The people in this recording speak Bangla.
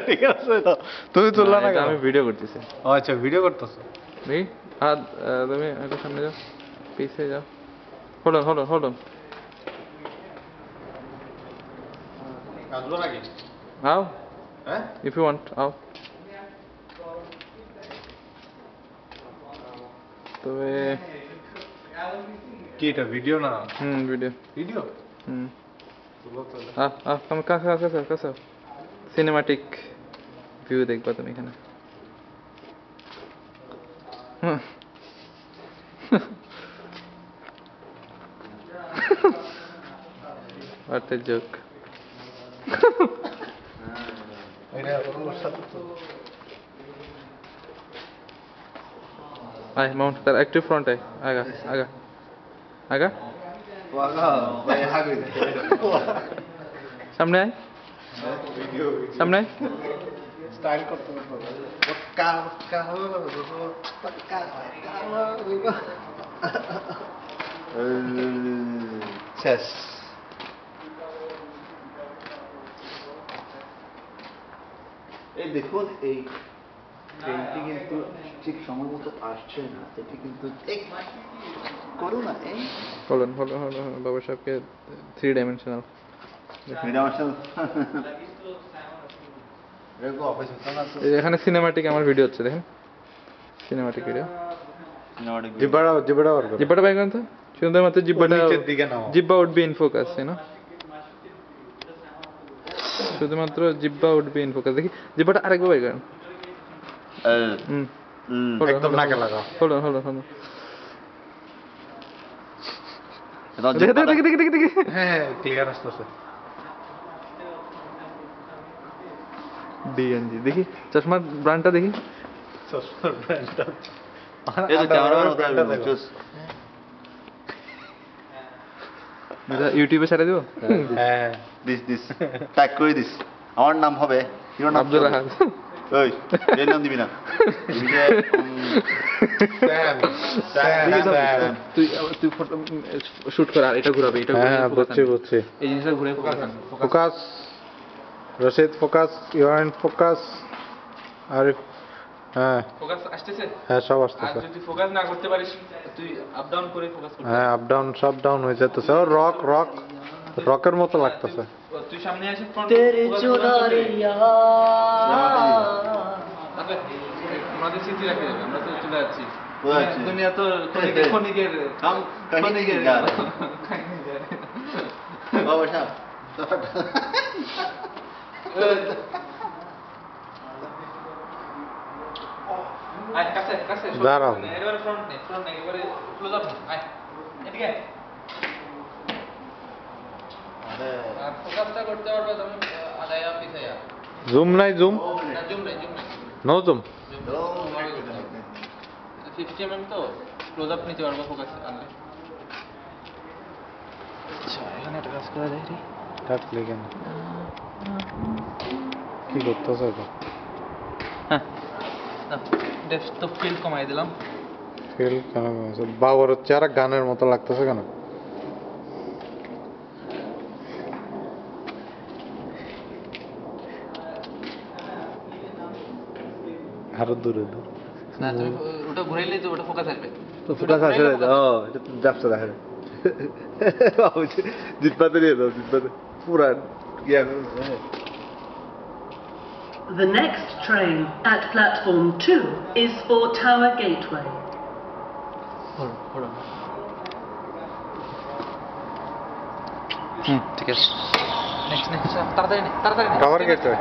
ঠিক আছে তো তুমি তুললা না, আমি ভিডিও করতেছি। আচ্ছা ভিডিও করতেছো। আর তুমি একটু সামনে যাও, পিছিয়ে যাও। Hold on. কাজলো নাকি? How? হ্যাঁ If you want, how? তবে কি এটা ভিডিও না? ভিডিও। ভিডিও? come কাছে। সিনেমাটিক ভিউ দেখবা তুমি এখানে। What a joke. আয় মাউন্ট তার একটু ফ্রন্ট আয়, আগা সামনে আয়, সামনে আয়। স্টাইল করতে শেষ। এই দেখুন এই ট্রেনটি কিন্তু ঠিক সময় মতো আসছে না, এটি কিন্তু করো না এই হলন বাবা সাহেবকে 3 ডাইমেনশনাল এখানে সিনেমাটিক আমার ভিডিও হচ্ছে, দেখেন সিনেমাটিক ভিডিও। জিব্বাটা বাই করেন তো, সুন্দর মতো জিব্বা উড বি ইন ফোকাস, শুধুমাত্র জিব্বা উড বি ইন ফোকাস। দেখি জিব্বাটা আরেকবার বাই করেন। একদম নাকে লাগাও। হলন দেখি। হ্যাঁ ক্লিয়ার আসতেছে। ডিএনজি দেখি, চশমার ব্র্যান্ডটা দেখি। চশমার ব্র্যান্ডটা এই তো ক্যামেরাম্যান হতে হবে চুস এটা ইউটিউবে ছেড়ে দেব। হ্যাঁ দিস ট্যাগ করে দিস, আমার নাম হবে হিরো নাম আব্দুল রাহাত। ওই এর নাম দিবি না, তুই ফটো শুট কর, আর এটা ঘুরাবে, এটা বুঝছি এই জিনিসটা ঘুরে focus. Rashid focus, you are in focus. Arif হ্যাঁ ফোকাস আসতেছে। হ্যাঁ সব আর আসতেছে। যদি ফোকাস না করতে পারিস তুই আপ ডাউন করে ফোকাস করতে। হ্যাঁ আপ ডাউন সব ডাউন হয়ে যেতেছে। ও রকের মতো লাগতেছে। তুই সামনে আসে ফ্রন্ট আমাদের স্মৃতি রাখে যাবে, আমরা তো চলে যাচ্ছি। দুনিয়া তো খনিকের বাবা সাহেব আয় কাছে দাঁড়াও। একেবারে ফ্রন্ট নে, একেবারে ক্লোজ আপ আয় এদিকে। আর ফোকাসটা করতে পারবে তুমি আদায়া পিছায়া। জুম নাই, জুম নাই নো জুম। 50 mm তো ক্লোজ আপ নিতে পারবো ফোকাস আনলে। আচ্ছা এখানে একটা কাজ করে দেখি। কাটলে কেন? কি করতেছ এটা? হ্যাঁ ডেপথ তো ফিল্ড কমাই দিলাম। ফিল কেন কমেছে? বাবার হচ্ছে আর গানের মতো লাগতেছে কেন? আরো দূরে না তুমি ওটা ঘুরাইলেই তো ওটা ফোকাস আসবে। তো ফোকাস আসে না। ও এটা ব্যবসা দেখা যায়। জিতপাতে নিয়ে দাও, জিতপাতে পুরা ইয়া। The next train at platform 2 is for Tower Gateway. Hold on. ঠিক আছে। নেক্সট তাড়াতাড়ি নে। Tower gateway.